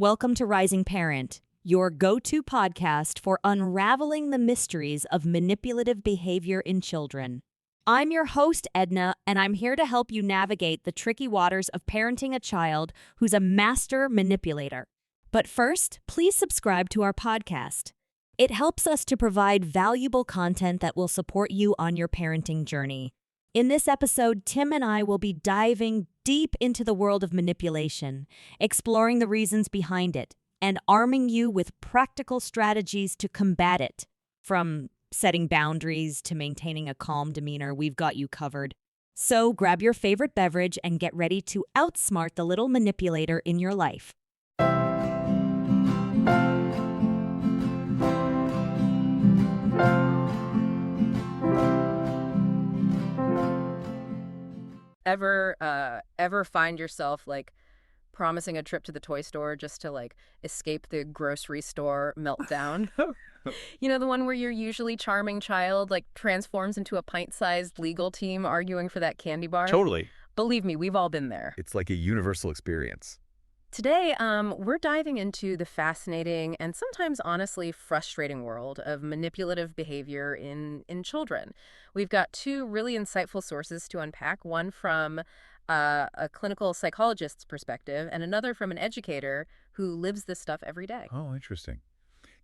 Welcome to Rising Parent, your go-to podcast for unraveling the mysteries of manipulative behavior in children. I'm your host, Edna, and I'm here to help you navigate the tricky waters of parenting a child who's a master manipulator. But first, please subscribe to our podcast. It helps us to provide valuable content that will support you on your parenting journey. In this episode, Tim and I will be diving deep into the world of manipulation, exploring the reasons behind it, and arming you with practical strategies to combat it. From setting boundaries to maintaining a calm demeanor, we've got you covered. So grab your favorite beverage and get ready to outsmart the little manipulator in your life. Ever find yourself like promising a trip to the toy store just to like escape the grocery store meltdown? You know, the one where your usually charming child like transforms into a pint-sized legal team arguing for that candy bar? Totally. Believe me, we've all been there. It's like a universal experience. Today, we're diving into the fascinating and sometimes honestly frustrating world of manipulative behavior in children. We've got two really insightful sources to unpack, one from a clinical psychologist's perspective and another from an educator who lives this stuff every day. Oh, interesting.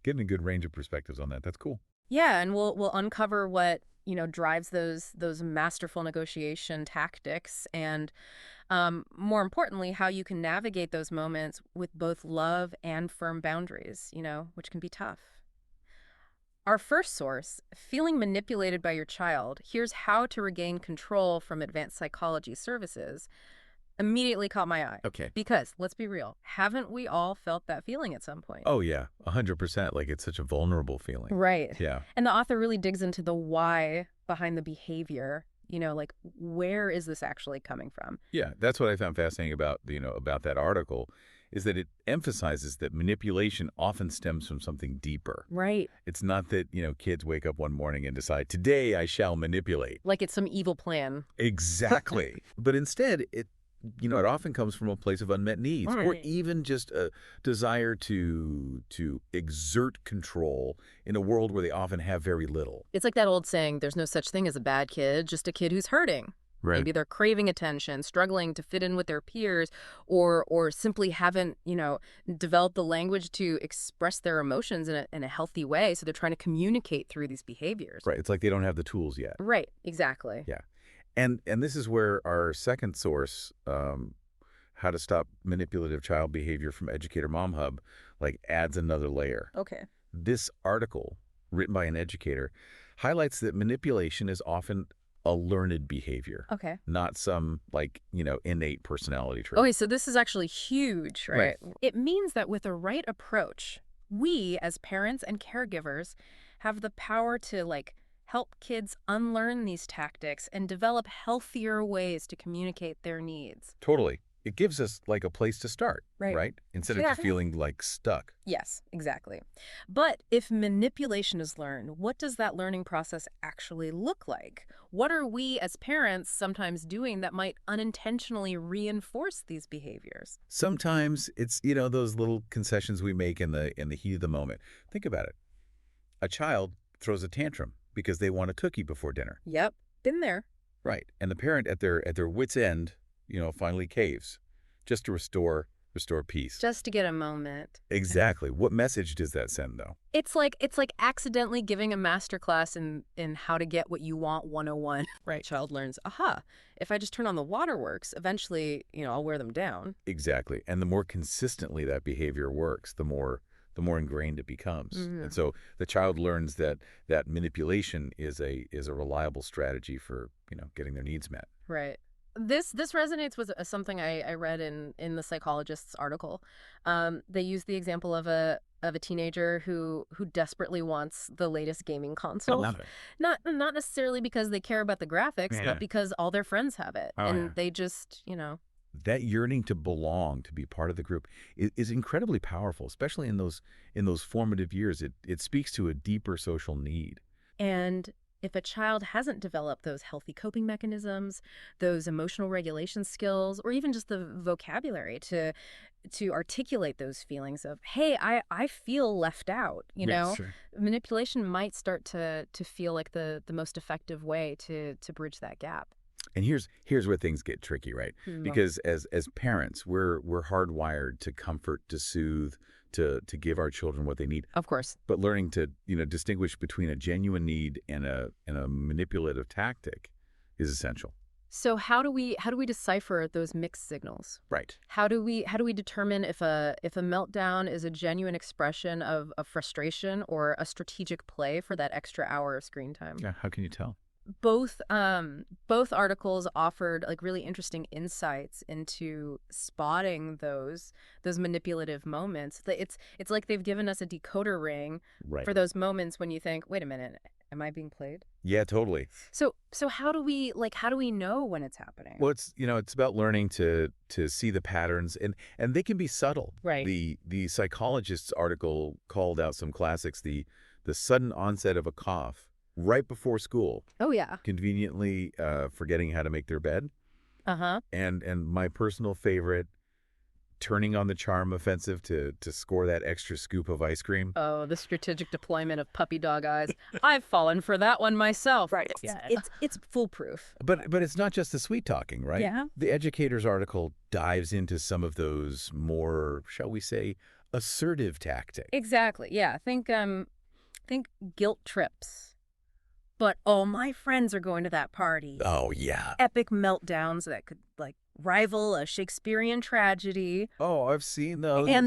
Getting a good range of perspectives on that. That's cool. Yeah, and we'll uncover what, drives those masterful negotiation tactics and more importantly, how you can navigate those moments with both love and firm boundaries, which can be tough. Our first source, feeling manipulated by your child, here's how to regain control from advanced psychology services, immediately caught my eye. Okay. Because, let's be real, haven't we all felt that feeling at some point? Oh, yeah. 100%. Like, it's such a vulnerable feeling. Right. Yeah. And the author really digs into the why behind the behavior. Like, where is this actually coming from? Yeah, that's what I found fascinating about, about that article, is that it emphasizes that manipulation often stems from something deeper. Right. It's not that, kids wake up one morning and decide, today I shall manipulate. Like it's some evil plan. Exactly. But instead, it often comes from a place of unmet needs, or Right. even just a desire to exert control in a world where they often have very little. It's like that old saying, there's no such thing as a bad kid, just a kid who's hurting. Right. Maybe they're craving attention, struggling to fit in with their peers, or simply haven't, developed the language to express their emotions in a healthy way, so they're trying to communicate through these behaviors. Right. It's like they don't have the tools yet. Right, exactly. Yeah. And this is where our second source, How to Stop Manipulative Child Behavior from Educator Mom Hub, adds another layer. Okay. This article, written by an educator, highlights that manipulation is often a learned behavior. Okay. Not some, innate personality trait. Okay, so this is actually huge, right? Right. It means that with the right approach, we as parents and caregivers have the power to help kids unlearn these tactics and develop healthier ways to communicate their needs. Totally. It gives us, a place to start, Right. right? Instead of Yeah. just feeling, stuck. Yes, exactly. But if manipulation is learned, what does that learning process actually look like? What are we as parents sometimes doing that might unintentionally reinforce these behaviors? Sometimes it's, those little concessions we make in the heat of the moment. Think about it. A child throws a tantrum because they want a cookie before dinner. Yep, been there. Right. And the parent at their wits' end, finally caves just to restore peace. Just to get a moment. Exactly. What message does that send, though? It's like accidentally giving a masterclass in how to get what you want 101. Right. Child learns, aha, if I just turn on the waterworks, eventually, I'll wear them down. Exactly. And the more consistently that behavior works, the more ingrained it becomes. Mhm. And so the child learns that manipulation is a reliable strategy for, getting their needs met. Right. This resonates with something I read in the psychologist's article. They use the example of a teenager who desperately wants the latest gaming console. love it. Not necessarily because they care about the graphics, Yeah. but because all their friends have it, Oh, and yeah. they just That yearning to belong, to be part of the group, is incredibly powerful, especially in those formative years. It speaks to a deeper social need. And if a child hasn't developed those healthy coping mechanisms, those emotional regulation skills, or even just the vocabulary to articulate those feelings of, hey, I feel left out, Yes, sure. manipulation might start to feel like the most effective way to bridge that gap. And here's where things get tricky, right? Because as parents, we're hardwired to comfort, to soothe, to give our children what they need. Of course. But learning to, distinguish between a genuine need and a manipulative tactic is essential. So how do we decipher those mixed signals? Right. How do we determine if a meltdown is a genuine expression of frustration or a strategic play for that extra hour of screen time? Yeah, how can you tell? Both articles offered like really interesting insights into spotting those manipulative moments. It's like they've given us a decoder ring Right. for those moments when you think, wait a minute, am I being played? Yeah, totally. So how do we know when it's happening? Well, it's about learning to see the patterns, and they can be subtle. Right. The psychologist's article called out some classics, the sudden onset of a cough right before school, Oh yeah. conveniently forgetting how to make their bed, Uh-huh. and my personal favorite, turning on the charm offensive to score that extra scoop of ice cream. Oh, the strategic deployment of puppy dog eyes. I've fallen for that one myself. Right. It's foolproof. But it's not just the sweet talking, right? Yeah. The educator's article dives into some of those more, shall we say, assertive tactics. Exactly. Yeah. Think guilt trips. But oh, my friends are going to that party. Oh, yeah. Epic meltdowns that could like rival a Shakespearean tragedy. Oh, I've seen those. And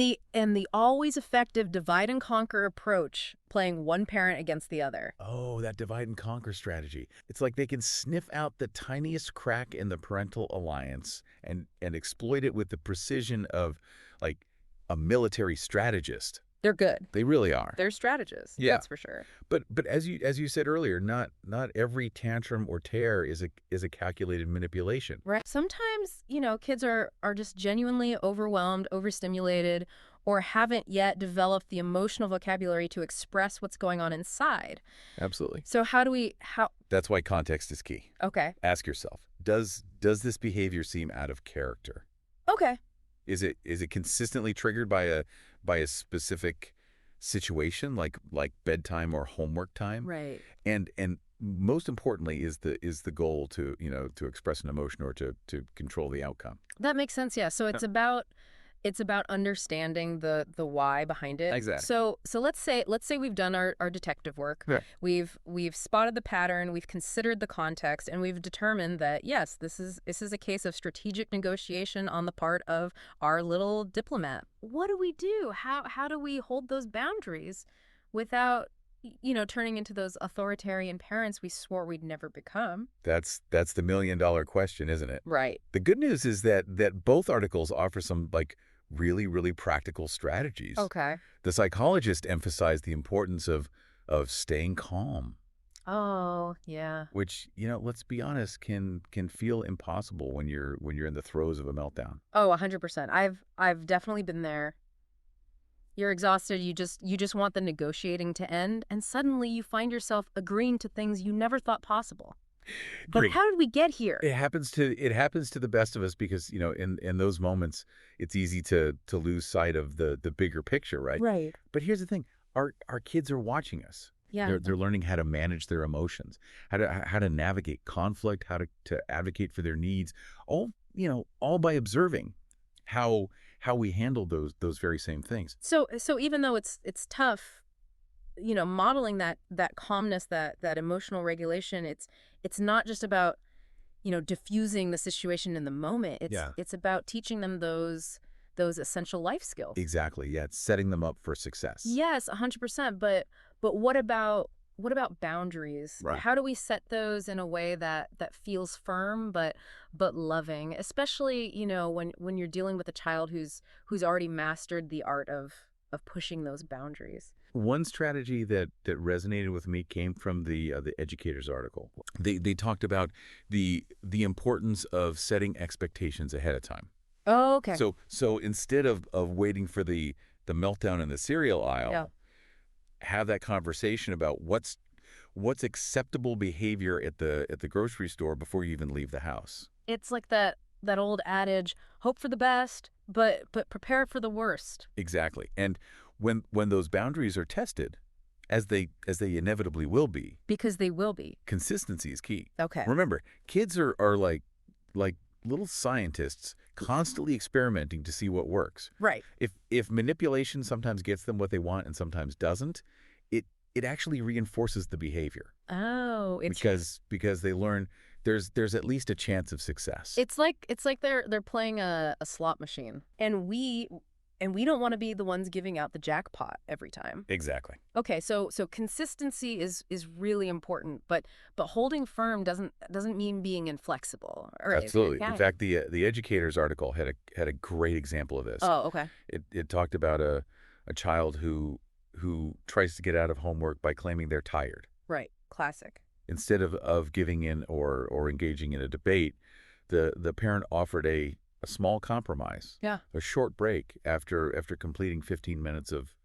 the always effective divide and conquer approach, playing one parent against the other. Oh, that divide and conquer strategy. It's like they can sniff out the tiniest crack in the parental alliance and exploit it with the precision of like a military strategist. They're good. They really are. They're strategists. Yeah. That's for sure. But as you said earlier, not every tantrum or tear is a calculated manipulation. Right. Sometimes, kids are just genuinely overwhelmed, overstimulated, or haven't yet developed the emotional vocabulary to express what's going on inside. Absolutely. So That's why context is key. Okay. Ask yourself, does this behavior seem out of character? Okay. Is it consistently triggered by a specific situation like bedtime or homework time? Right. And most importantly is the goal to express an emotion or to control the outcome. That makes sense. Yeah. So it's about understanding the why behind it. Exactly. So let's say we've done our detective work. Yeah. We've spotted the pattern, we've considered the context, and we've determined that yes, this is a case of strategic negotiation on the part of our little diplomat. What do we do? How do we hold those boundaries without turning into those authoritarian parents we swore we'd never become? That's the $1 million question, isn't it? Right. The good news is that both articles offer some really, really practical strategies. Okay. The psychologist emphasized the importance of staying calm, Oh, yeah. which, let's be honest, can feel impossible when you're in the throes of a meltdown. Oh, 100%. I've definitely been there. You're exhausted. You just want the negotiating to end, and suddenly you find yourself agreeing to things you never thought possible. But Great. how did we get here? It happens to the best of us because, in those moments, it's easy to lose sight of the bigger picture, right? Right. But here's the thing. Our kids are watching us. Yeah. They're learning how to manage their emotions, how to navigate conflict, how to advocate for their needs, all by observing how we handle those very same things. So even though it's tough, modeling that calmness, that emotional regulation, it's not just about, diffusing the situation in the moment. It's about teaching them those essential life skills. Exactly. Yeah, it's setting them up for success. Yes, 100%. But what about boundaries? Right. How do we set those in a way that feels firm but loving, especially, when you're dealing with a child who's already mastered the art of pushing those boundaries? One strategy that resonated with me came from the educator's article. They talked about the importance of setting expectations ahead of time. Oh, okay. So instead of waiting for the meltdown in the cereal aisle, Yeah. have that conversation about what's what's acceptable behavior at the grocery store before you even leave the house. It's like that old adage, hope for the best, but prepare for the worst. Exactly. And when those boundaries are tested, as they inevitably will be, Because they will be. consistency is key. Okay. Remember, kids are like little scientists constantly experimenting to see what works. Right. If manipulation sometimes gets them what they want and sometimes doesn't, it actually reinforces the behavior. Oh, Because they learn there's at least a chance of success. it's like they're playing a slot machine, and we don't want to be the ones giving out the jackpot every time. Exactly. Okay, so consistency is really important, but holding firm doesn't mean being inflexible. Or Absolutely. yeah. In fact, the educators article had a great example of this. Oh, okay. It talked about a child who tries to get out of homework by claiming they're tired. Right. Classic. Instead of giving in or engaging in a debate, the parent offered a small compromise. Yeah. A short break after completing 15 minutes of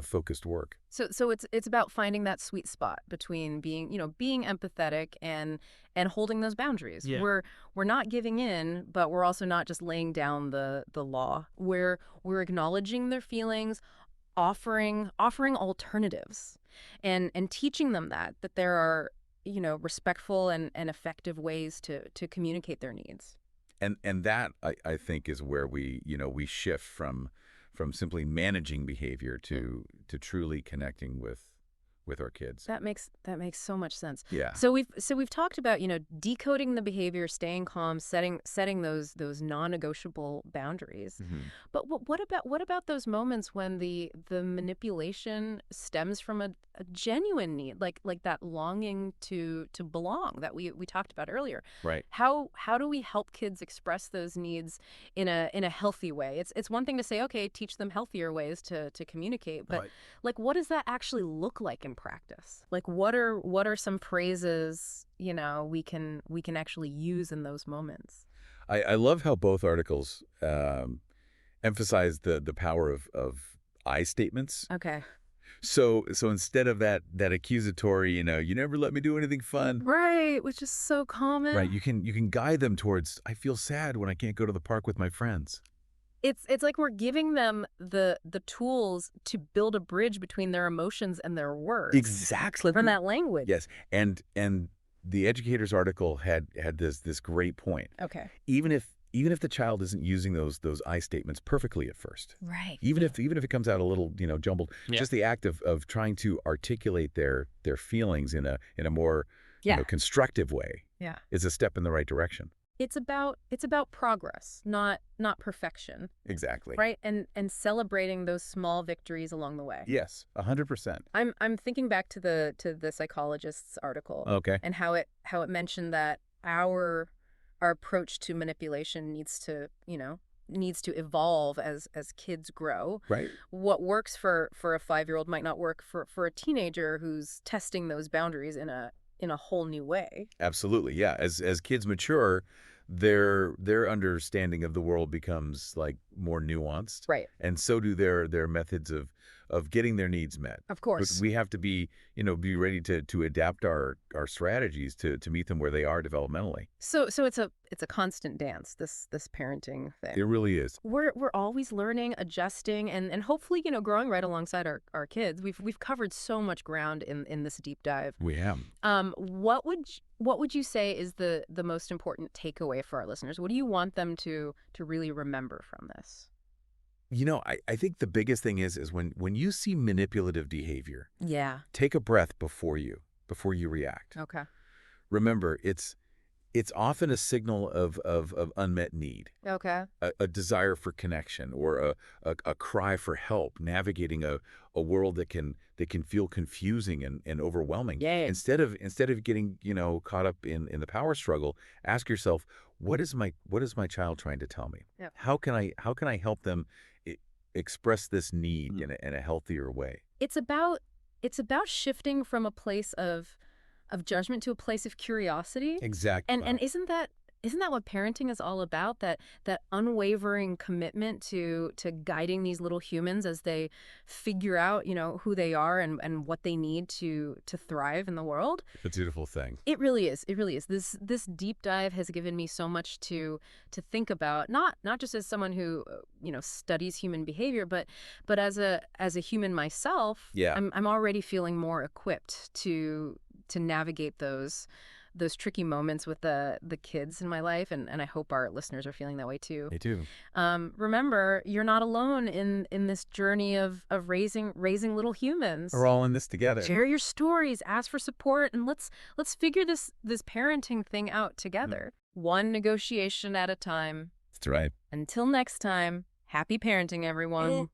focused work. So it's about finding that sweet spot between being empathetic and holding those boundaries. Yeah. We're not giving in, but we're also not just laying down the law. We're acknowledging their feelings, offering alternatives, and teaching them that there are respectful and effective ways to communicate their needs. And that I think is where we shift from simply managing behavior to truly connecting with our kids. That makes so much sense. Yeah. So we've talked about decoding the behavior, staying calm, setting those non-negotiable boundaries. Mhm. But what about those moments when the manipulation stems from a genuine need, like that longing to belong that we talked about earlier? Right. How do we help kids express those needs in a healthy way? It's one thing to say, okay, teach them healthier ways to communicate, but Right. like, what does that actually look like in practice? Like, what are some phrases we can actually use in those moments? I love how both articles emphasize the power of I statements. Okay. So instead of that accusatory, you never let me do anything fun. Right, which is so common. Right. You can guide them towards, I feel sad when I can't go to the park with my friends. It's like we're giving them the tools to build a bridge between their emotions and their words. Exactly. From that language. Yes. And the educator's article had this great point. Okay. Even if the child isn't using those I statements perfectly at first. Right. Even if it comes out a little, jumbled, Yeah. just the act of trying to articulate their feelings in a more constructive way Yeah. is a step in the right direction. It's about progress, not perfection, Exactly. right? And celebrating those small victories along the way. Yes, 100%. I'm thinking back to the psychologist's article. Okay. And how it mentioned that our approach to manipulation needs to evolve as kids grow. Right. What works for a 5-year-old might not work for a teenager who's testing those boundaries in a whole new way. Absolutely. Yeah. As kids mature, their understanding of the world becomes like more nuanced. Right. And so do their methods of getting their needs met. Of course. But we have to be ready to adapt our strategies to meet them where they are developmentally. So it's a constant dance, this parenting thing. It really is. We're always learning, adjusting, and hopefully, growing right alongside our kids. We've covered so much ground in this deep dive. We have. What would you say is the most important takeaway for our listeners? What do you want them to really remember from this? I think the biggest thing is when you see manipulative behavior, Yeah. take a breath before you react. Okay. Remember, it's often a signal of unmet need, Okay. a desire for connection, or a cry for help navigating a world that can feel confusing and overwhelming. Yeah. Instead of getting caught up in the power struggle, ask yourself, what is my child trying to tell me? Yep. How can I help them express this need in a healthier way? It's about shifting from a place of judgment to a place of curiosity. Exactly. And isn't that Isn't that what parenting is all about? That unwavering commitment to guiding these little humans as they figure out, who they are and what they need to thrive in the world? It's a beautiful thing. It really is. It really is. This deep dive has given me so much to think about, not just as someone who studies human behavior, but as a human myself. Yeah. I'm already feeling more equipped to navigate those tricky moments with the kids in my life, and I hope our listeners are feeling that way too. They do. Remember, you're not alone in this journey of raising little humans. We're all in this together. Share your stories, ask for support, and let's figure this parenting thing out together. One negotiation at a time. That's right. Until next time, happy parenting, everyone.